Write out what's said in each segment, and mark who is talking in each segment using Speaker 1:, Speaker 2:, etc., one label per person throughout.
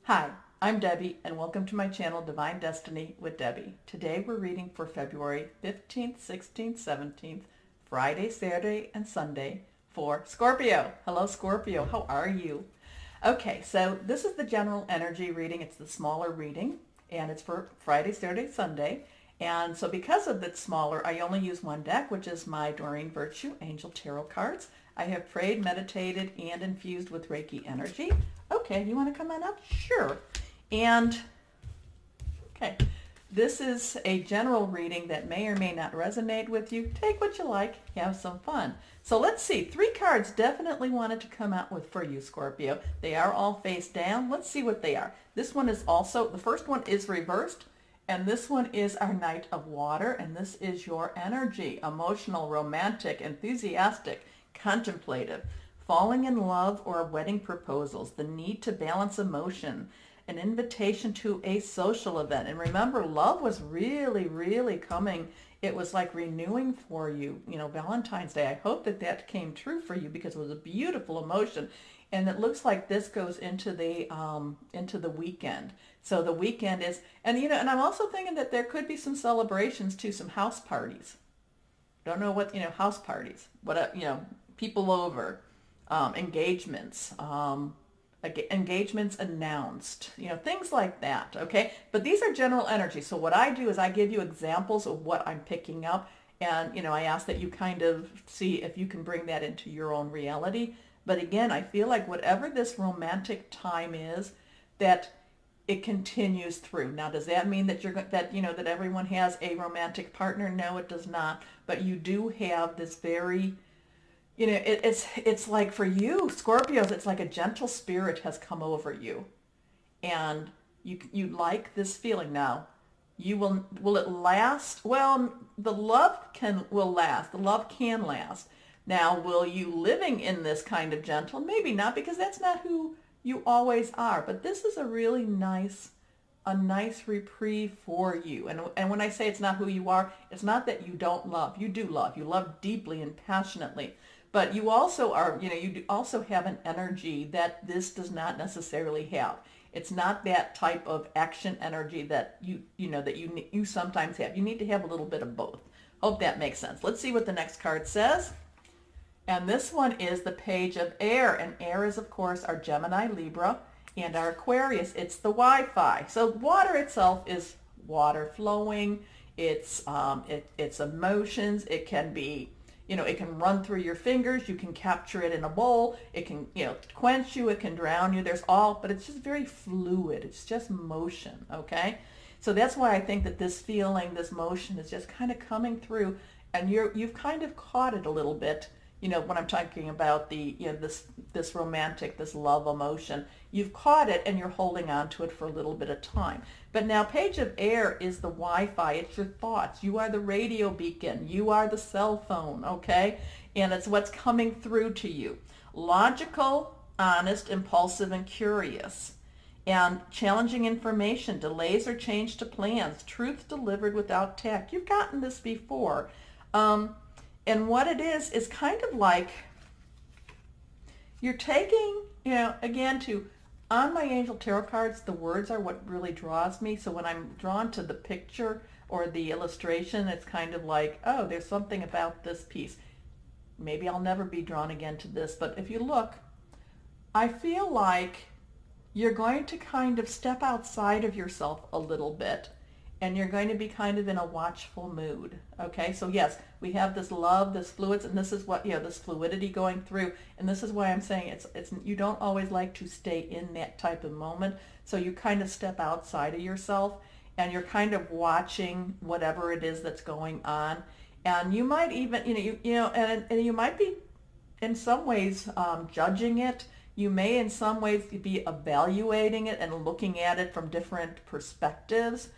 Speaker 1: Hi, I'm Debbie and welcome to my channel Divine Destiny with Debbie. Today we're reading for February 15th, 16th, 17th, Friday, Saturday, and Sunday for Scorpio. Hello Scorpio, how are you? Okay, so this is the general energy reading. It's the smaller reading and it's for Friday, Saturday, Sunday. And so because of that smaller, I only use one deck, which is my Doreen Virtue Angel Tarot cards. I have prayed, meditated, and infused with Reiki energy. Okay, you want to come on up? Sure. And, okay, this is a general reading that may or may not resonate with you. Take what you like, have some fun. So let's see, 3 cards definitely wanted to come out with for you, Scorpio. They are all face down. Let's see what they are. This one is also, the first one is reversed. And this one is our Knight of Water, and this is your energy, emotional, romantic, enthusiastic, contemplative, falling in love or wedding proposals, the need to balance emotion, an invitation to a social event. And remember, love was really, really coming. It was like renewing for you, Valentine's Day. I hope that that came true for you because it was a beautiful emotion. And it looks like this goes into the weekend. So the weekend is, and I'm also thinking that there could be some celebrations too, some house parties. Don't know what, house parties, what, people over, engagements, engagements announced, things like that, okay? But these are general energy. So what I do is I give you examples of what I'm picking up. And, I ask that you kind of see if you can bring that into your own reality. But again, I feel like whatever this romantic time is, that it continues through. Now, does that mean that that everyone has a romantic partner? No, it does not. But you do have this very, it's like for you, Scorpios, it's like a gentle spirit has come over you, and you like this feeling. Now, will it last? Well, the love will last. The love can last. Now, will you living in this kind of gentle? Maybe not, because that's not who you always are. But this is a really nice reprieve for you. And when I say it's not who you are, it's not that you don't love. You do love. You love deeply and passionately. But you also are, you also have an energy that this does not necessarily have. It's not that type of action energy that you sometimes have. You need to have a little bit of both. Hope that makes sense. Let's see what the next card says. And this one is the Page of Air. And air is, of course, our Gemini, Libra, and our Aquarius. It's the Wi-Fi. So water itself is water flowing. It's emotions. It can be, it can run through your fingers. You can capture it in a bowl. It can, quench you. It can drown you. But it's just very fluid. It's just motion, okay? So that's why I think that this feeling, this motion is just kind of coming through, and you've kind of caught it a little bit. When I'm talking about the, this romantic, this love emotion, you've caught it and you're holding on to it for a little bit of time. But now Page of Air is the Wi-Fi. It's your thoughts. You are the radio beacon. You are the cell phone, okay? And it's what's coming through to you. Logical, honest, impulsive, and curious. And challenging information, delays or change to plans, truth delivered without tact. You've gotten this before. And what it is kind of like you're taking, again, on my Angel Tarot cards, the words are what really draws me. So when I'm drawn to the picture or the illustration, it's kind of like, oh, there's something about this piece. Maybe I'll never be drawn again to this. But if you look, I feel like you're going to kind of step outside of yourself a little bit. And you're going to be kind of in a watchful mood, okay? So yes, we have this love, this fluids, and this is what, this fluidity going through. And this is why I'm saying it's you don't always like to stay in that type of moment. So you kind of step outside of yourself, and you're kind of watching whatever it is that's going on. And you might even, and you might be in some ways judging it. You may in some ways be evaluating it and looking at it from different perspectives.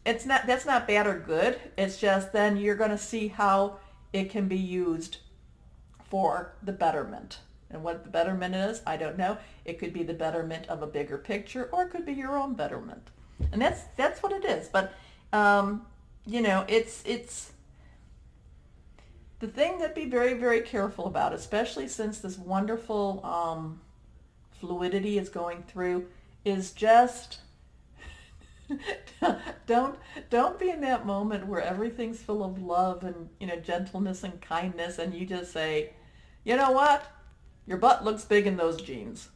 Speaker 1: That's not bad or good. It's just then you're going to see how it can be used for the betterment. And what the betterment is, I don't know. It could be the betterment of a bigger picture, or it could be your own betterment. And that's what it is. But it's the thing that be very, very careful about, especially since this wonderful fluidity is going through is just don't be in that moment where everything's full of love and, gentleness and kindness, and you just say, you know what? Your butt looks big in those jeans.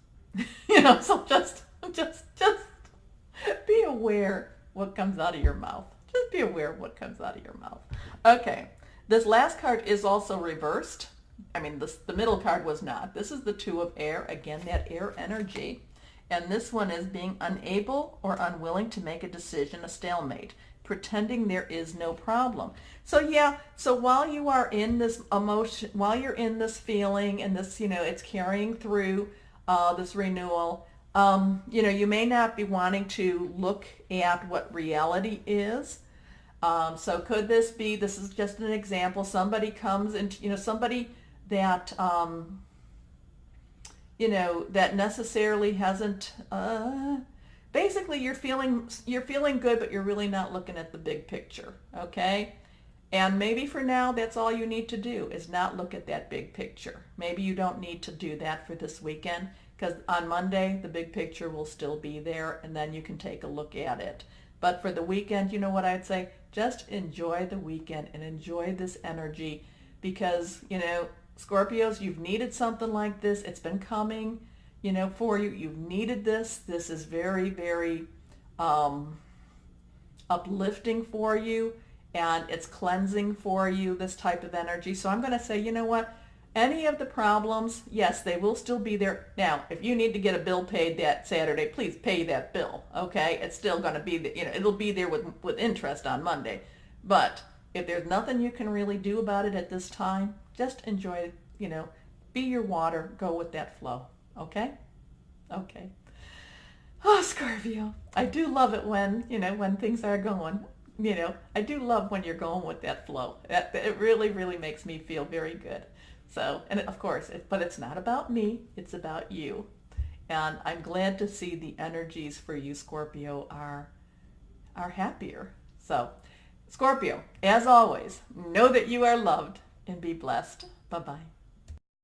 Speaker 1: So just be aware what comes out of your mouth. Just be aware of what comes out of your mouth. Okay. This last card is also reversed. I mean, the middle card was not. This is the Two of Air. Again, that air energy. And this one is being unable or unwilling to make a decision, a stalemate, pretending there is no problem. So yeah, so while you are in this emotion, while you're in this feeling and this, it's carrying through this renewal, you may not be wanting to look at what reality is. So could this is just an example, somebody comes into, somebody that, that necessarily hasn't, basically you're feeling good, but you're really not looking at the big picture, okay? And maybe for now, that's all you need to do is not look at that big picture. Maybe you don't need to do that for this weekend, because on Monday, the big picture will still be there, and then you can take a look at it. But for the weekend, you know what I'd say? Just enjoy the weekend and enjoy this energy, because, Scorpios, you've needed something like this. It's been coming, for you. You've needed this. This is very, very uplifting for you, and it's cleansing for you, this type of energy. So I'm going to say, you know what? Any of the problems, yes, they will still be there. Now, if you need to get a bill paid that Saturday, please pay that bill, okay? It's still going to be, it'll be there with interest on Monday. But if there's nothing you can really do about it at this time, just enjoy it, be your water, go with that flow, okay? Okay. Oh, Scorpio, I do love it when, when things are going, I do love when you're going with that flow. It really, really makes me feel very good. So, and of course, but it's not about me, it's about you. And I'm glad to see the energies for you, Scorpio, are happier. So, Scorpio, as always, know that you are loved and be blessed. Bye-bye.